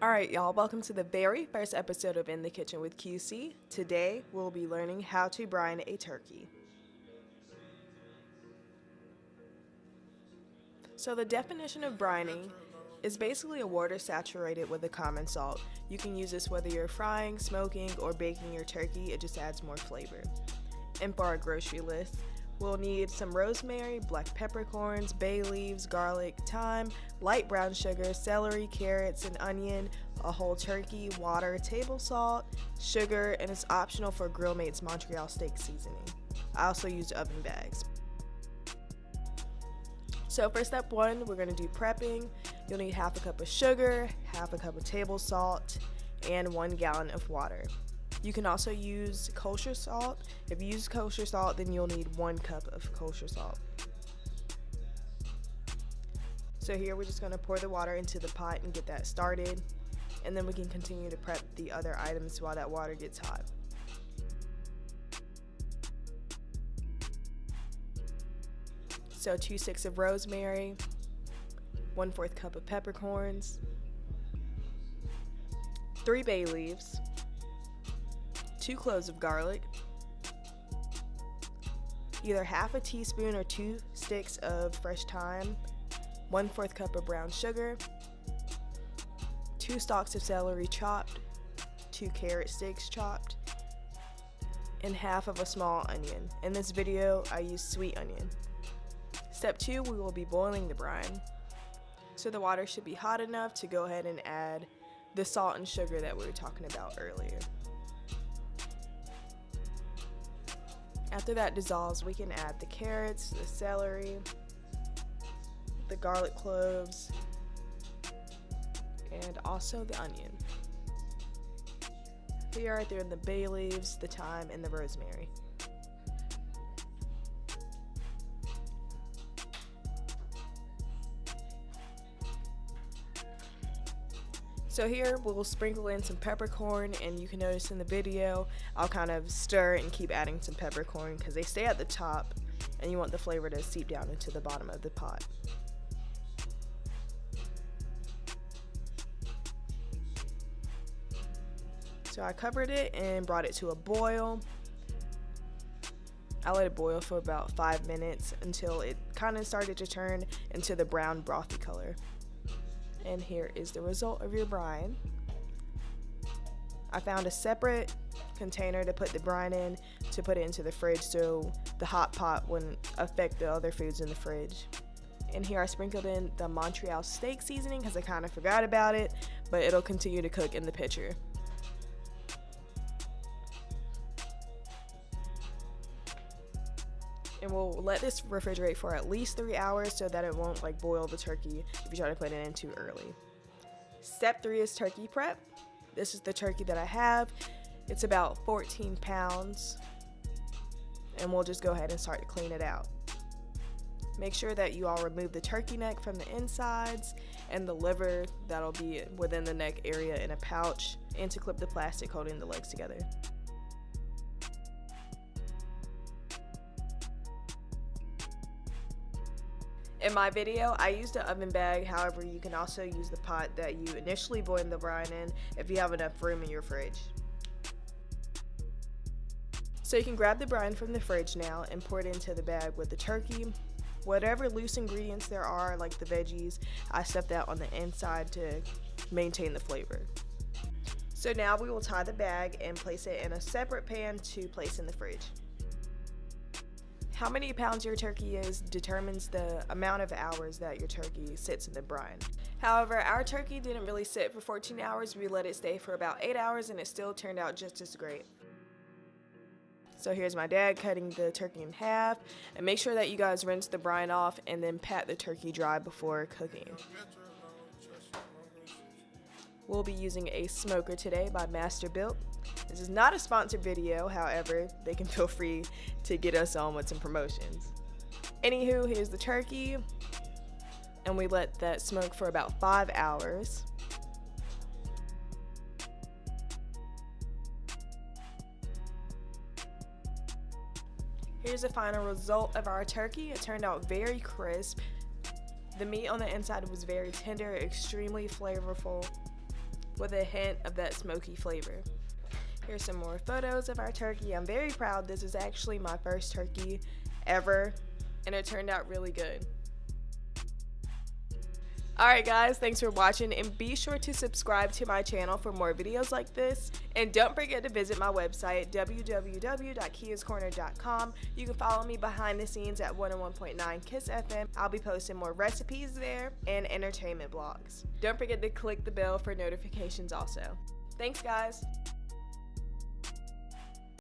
Alright y'all, welcome to the very first episode of In the Kitchen with QC. Today we'll be learning how to brine a turkey. So the definition of brining is basically a water saturated with a common salt. You can use this whether you're frying, smoking, or baking your turkey. It just adds more flavor. And for our grocery list, we'll need some rosemary, black peppercorns, bay leaves, garlic, thyme, light brown sugar, celery, carrots, and onion, a whole turkey, water, table salt, sugar, and it's optional for Grill Mates Montreal steak seasoning. I also use oven bags. So for step one, we're going to do prepping. You'll need half a cup of sugar, half a cup of table salt, and 1 gallon of water. You can also use kosher salt. If you use kosher salt, then you'll need 1 cup of kosher salt. So here we're just going to pour the water into the pot and get that started. And then we can continue to prep the other items while that water gets hot. So 2 sticks of rosemary, 1/4 cup of peppercorns, 3 bay leaves, 2 cloves of garlic, either half a teaspoon or 2 sticks of fresh thyme, 1/4 cup of brown sugar, 2 stalks of celery chopped, 2 carrot sticks chopped, and half of a small onion. In this video, I use sweet onion. Step 2, we will be boiling the brine. So the water should be hot enough to go ahead and add the salt and sugar that we were talking about earlier. After that dissolves, we can add the carrots, the celery, the garlic cloves, and also the onion. Here I threw in the bay leaves, the thyme, and the rosemary. So here we'll sprinkle in some peppercorn, and you can notice in the video I'll kind of stir and keep adding some peppercorn because they stay at the top and you want the flavor to seep down into the bottom of the pot. So I covered it and brought it to a boil. I let it boil for about 5 minutes until it kind of started to turn into the brown brothy color. And here is the result of your brine. I found a separate container to put the brine in to put it into the fridge so the hot pot wouldn't affect the other foods in the fridge. And here I sprinkled in the Montreal steak seasoning because I kind of forgot about it, but it'll continue to cook in the pitcher. And we'll let this refrigerate for at least 3 hours so that it won't boil the turkey if you try to put it in too early. Step 3 is turkey prep. This is the turkey that I have. It's about 14 pounds. And we'll just go ahead and start to clean it out. Make sure that you all remove the turkey neck from the insides and the liver that'll be within the neck area in a pouch, and to clip the plastic holding the legs together. In my video, I used an oven bag. However, you can also use the pot that you initially boiled the brine in if you have enough room in your fridge. So you can grab the brine from the fridge now and pour it into the bag with the turkey. Whatever loose ingredients there are, like the veggies, I stuffed that on the inside to maintain the flavor. So now we will tie the bag and place it in a separate pan to place in the fridge. How many pounds your turkey is determines the amount of hours that your turkey sits in the brine. However, our turkey didn't really sit for 14 hours. We let it stay for about 8 hours and it still turned out just as great. So here's my dad cutting the turkey in half. And make sure that you guys rinse the brine off and then pat the turkey dry before cooking. We'll be using a smoker today by Master Built. This is not a sponsored video, however, they can feel free to get us on with some promotions. Anywho, here's the turkey, and we let that smoke for about 5 hours. Here's the final result of our turkey. It turned out very crisp. The meat on the inside was very tender, extremely flavorful. with a hint of that smoky flavor. Here's some more photos of our turkey. I'm very proud. This is actually my first turkey ever, and it turned out really good. Alright guys, thanks for watching, and be sure to subscribe to my channel for more videos like this. And don't forget to visit my website, www.kiascorner.com. You can follow me behind the scenes at 101.9 Kiss FM. I'll be posting more recipes there and entertainment blogs. Don't forget to click the bell for notifications also. Thanks guys!